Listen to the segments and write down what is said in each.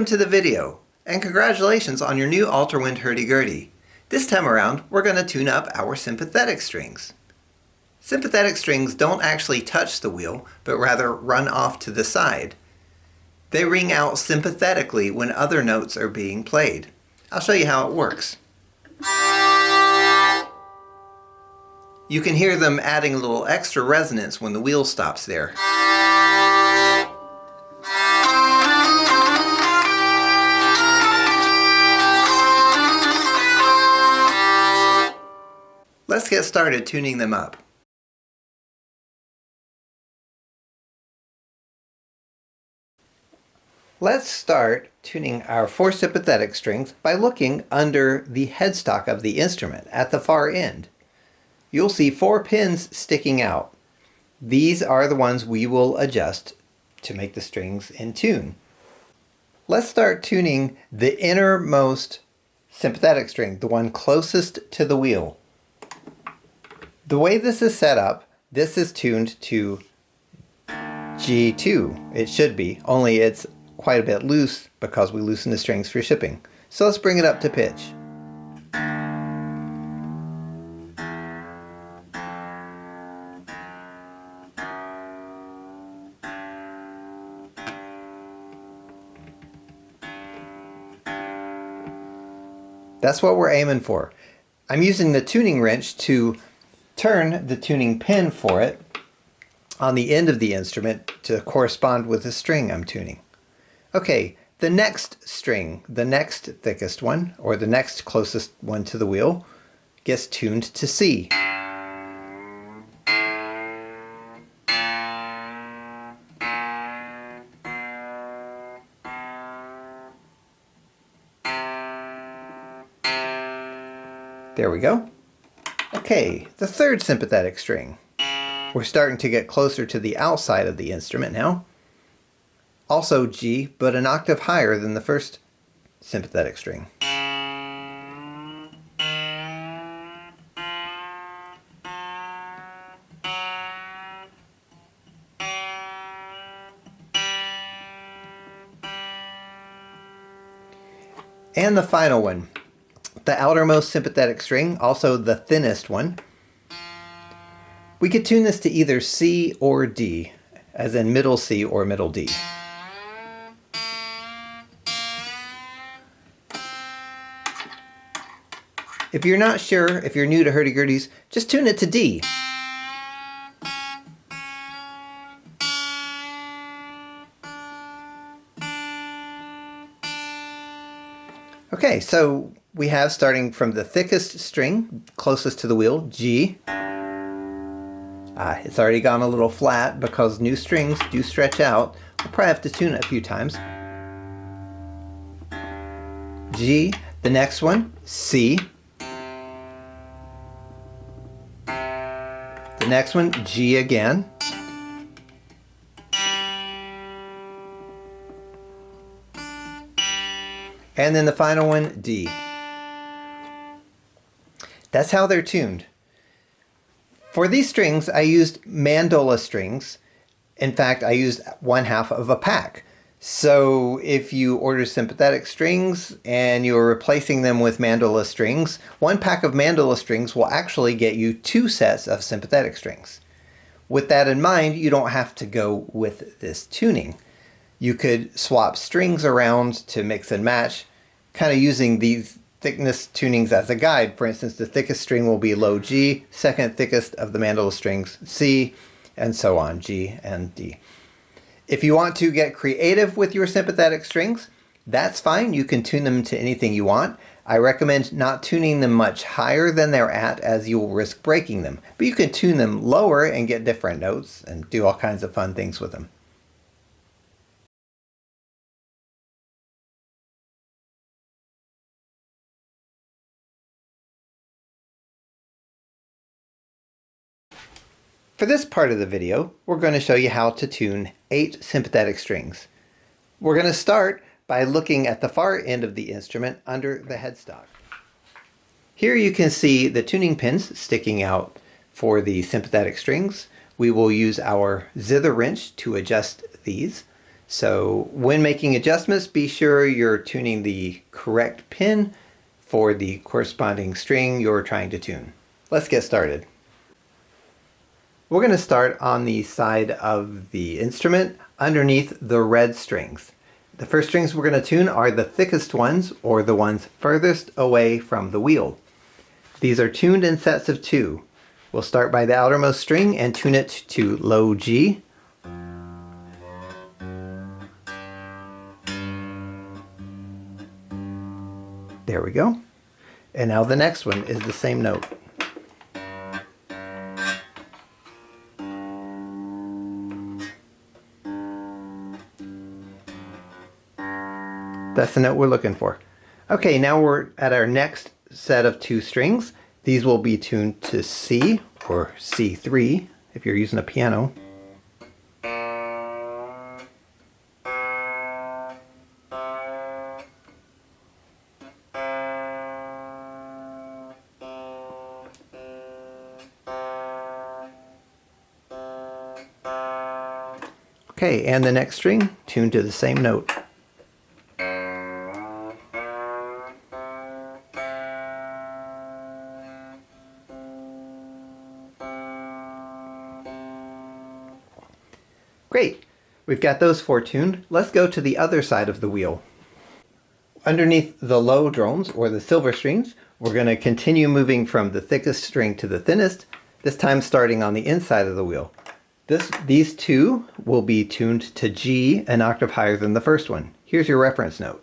Welcome to the video, and congratulations on your new Altarwind Hurdy Gurdy. This time around, we're going to tune up our sympathetic strings. Sympathetic strings don't actually touch the wheel, but rather run off to the side. They ring out sympathetically when other notes are being played. I'll show you how it works. You can hear them adding a little extra resonance when the wheel stops there. Let's get started tuning them up. Let's start tuning our 4 sympathetic strings by looking under the headstock of the instrument at the far end. You'll see 4 pins sticking out. These are the ones we will adjust to make the strings in tune. Let's start tuning the innermost sympathetic string, the one closest to the wheel. The way this is set up, this is tuned to G2. It should be, only it's quite a bit loose because we loosen the strings for shipping. So let's bring it up to pitch. That's what we're aiming for. I'm using the tuning wrench to turn the tuning pin for it on the end of the instrument to correspond with the string I'm tuning. Okay, the next string, the next thickest one, or the next closest one to the wheel, gets tuned to C. There we go. Okay, the third sympathetic string. We're starting to get closer to the outside of the instrument now. Also G, but an octave higher than the first sympathetic string. And the final one. The outermost sympathetic string, also the thinnest one. We could tune this to either C or D, as in middle C or middle D. If you're not sure, if you're new to hurdy-gurdies, just tune it to D. Okay, so we have, starting from the thickest string, closest to the wheel, G. It's already gone a little flat because new strings do stretch out. We'll probably have to tune it a few times. G. The next one, C. The next one, G again. And then the final one, D. That's how they're tuned. For these strings, I used mandola strings. In fact, I used 1/2 of a pack. So if you order sympathetic strings and you're replacing them with mandola strings, 1 pack of mandola strings will actually get you 2 sets of sympathetic strings. With that in mind, you don't have to go with this tuning. You could swap strings around to mix and match, kind of using these thickness tunings as a guide. For instance, the thickest string will be low G, second thickest of the mandola strings C, and so on, G and D. If you want to get creative with your sympathetic strings, that's fine. You can tune them to anything you want. I recommend not tuning them much higher than they're at, as you will risk breaking them. But you can tune them lower and get different notes and do all kinds of fun things with them. For this part of the video, we're going to show you how to tune 8 sympathetic strings. We're going to start by looking at the far end of the instrument under the headstock. Here you can see the tuning pins sticking out for the sympathetic strings. We will use our zither wrench to adjust these. So when making adjustments, be sure you're tuning the correct pin for the corresponding string you're trying to tune. Let's get started. We're going to start on the side of the instrument underneath the red strings. The first strings we're going to tune are the thickest ones, or the ones furthest away from the wheel. These are tuned in sets of 2. We'll start by the outermost string and tune it to low G. There we go. And now the next one is the same note. That's the note we're looking for. Okay, now we're at our next set of 2 strings. These will be tuned to C, or C3 if you're using a piano. Okay, and the next string tuned to the same note. Great, we've got those 4 tuned. Let's go to the other side of the wheel. Underneath the low drones, or the silver strings, we're going to continue moving from the thickest string to the thinnest, this time starting on the inside of the wheel. These 2 will be tuned to G, an octave higher than the first one. Here's your reference note.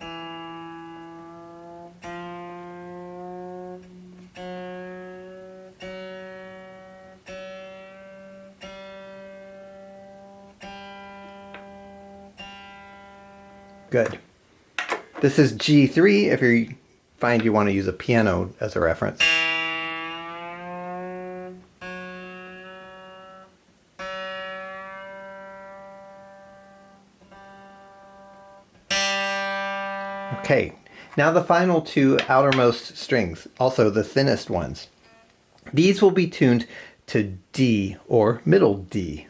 Good. This is G3 if you find you want to use a piano as a reference. Okay, now the final 2 outermost strings, also the thinnest ones. These will be tuned to D, or middle D.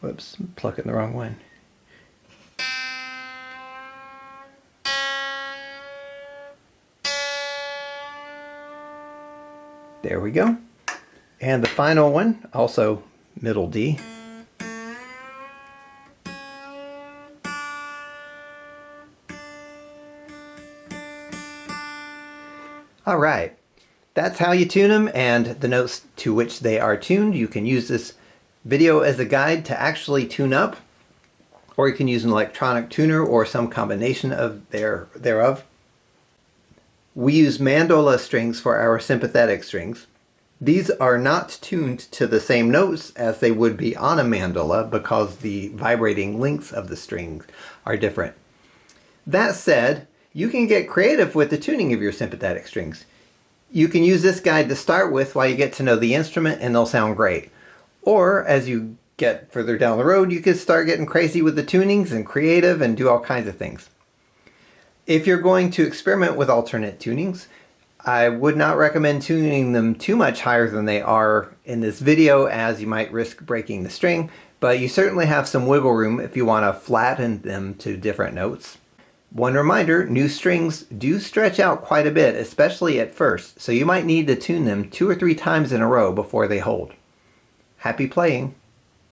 Whoops, I'm plucking the wrong one. There we go. And the final one, also middle D. Alright, that's how you tune them and the notes to which they are tuned. You can use this video as a guide to actually tune up, or you can use an electronic tuner or some combination of thereof. We use mandola strings for our sympathetic strings. These are not tuned to the same notes as they would be on a mandola because the vibrating lengths of the strings are different. That said, you can get creative with the tuning of your sympathetic strings. You can use this guide to start with while you get to know the instrument and they'll sound great. Or as you get further down the road, you can start getting crazy with the tunings and creative and do all kinds of things. If you're going to experiment with alternate tunings, I would not recommend tuning them too much higher than they are in this video, as you might risk breaking the string, but you certainly have some wiggle room if you want to flatten them to different notes. One reminder, new strings do stretch out quite a bit, especially at first, so you might need to tune them 2 or 3 times in a row before they hold. Happy playing!